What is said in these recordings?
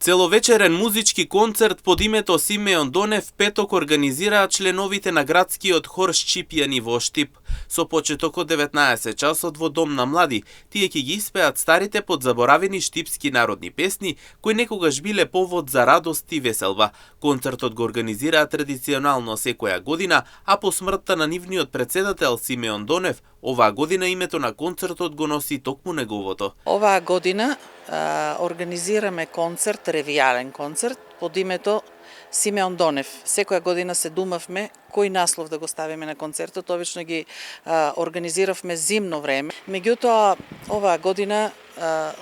Целовечерен музички концерт под името Симеон Донев петок организираат членовите на градскиот хор Шчипјани во Штип. Со почеток од 19 часот во Дом на млади, тие ќе ги испеат старите подзаборавени штипски народни песни, кои некогаш биле повод за радост и веселба. Концертот го организираат традиционално секоја година, а по смртта на нивниот председател Симеон Донев, оваа година името на концертот го носи токму неговото. Оваа година организираме концерт, ревијален концерт под името Симеон Донев. Секоја година се думавме кој наслов да го ставиме на концертот, обично ги организиравме зимно време. Меѓутоа, оваа година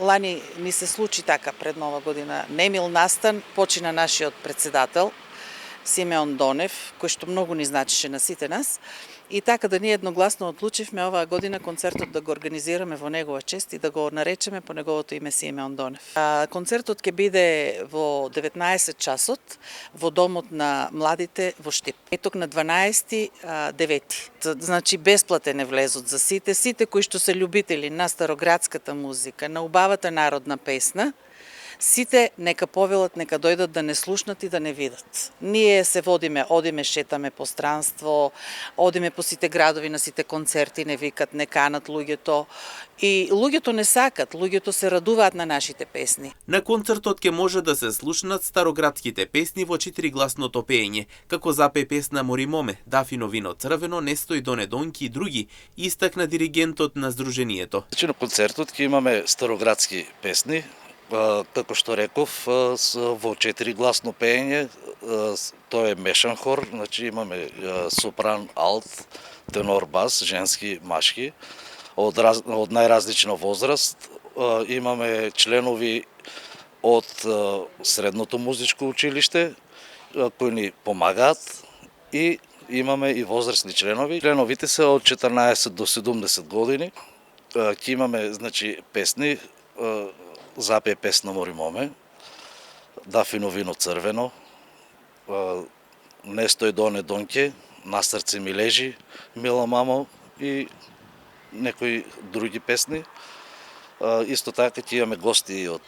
лани ни се случи така пред нова година. Немил настан, почина нашиот председател Симеон Донев, кој што многу ни значеше на сите нас. И така да ние едногласно одлучивме оваа година концертот да го организираме во негова чест и да го наречеме по неговото име Симеон Донев. Концертот ќе биде во 19 часот во Домот на младите во Штип. Петок на 12.9. Значи бесплатен е влезот за сите кои што се љубители на староградската музика, на убавата народна песна. Сите нека повелат, нека дојдат да не слушнат и да не видат. Ние се одиме, шетаме по странство, одиме по сите градови на сите концерти, не викат, не канат луѓето. И луѓето не сакат, луѓето се радуваат на нашите песни. На концертот ќе може да се слушнат староградските песни во 4-гласното пеење, како запе песна Мори моме, Дафино вино црвено, Не стои доне донки и други, истакна диригентот на здруженијето. На концертот ќе имаме староградски песни, како што реков, во 4-гласно пеење, тоа е мешан хор, значи имаме сопран, алт, тенор, бас, женски, машки, од најразлична возраст. Имаме членови од средното музичко училиште, кои ни помагаат, и имаме и возрастни членови. Членовите се од 14 до 70 години. Ќе имаме, значи, песни, запе песна Мори моме, Дафино вино црвено, Не стои доне донке, На срце ми лежи, Мила мамо и некои други песни. Исто така ќе имаме гости од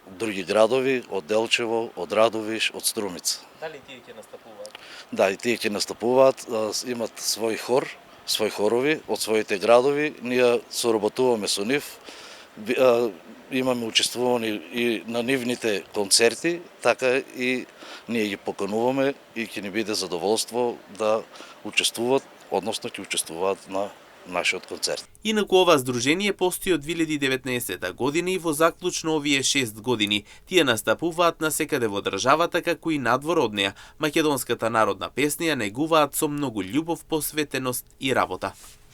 други градови, од Делчево, од Радовиш, од Струмица. Дали тие ќе настапуваат? Да, и тие ќе настапуваат, имат свој хор, свој хорови од своите градови. Ние соработуваме со нив. Имаме учествувани и на нивните концерти, така и ние ги покануваме и ќе ни биде задоволство да учествуват, односно ќе учествуваат на нашиот концерт. Инаку ова здружение постои од 2019 година и во заклучно овие 6 години. Тие настапуваат насекаде во државата, како и надвор од неа. Македонската народна песна ја негуваат со многу љубов, посветеност и работа.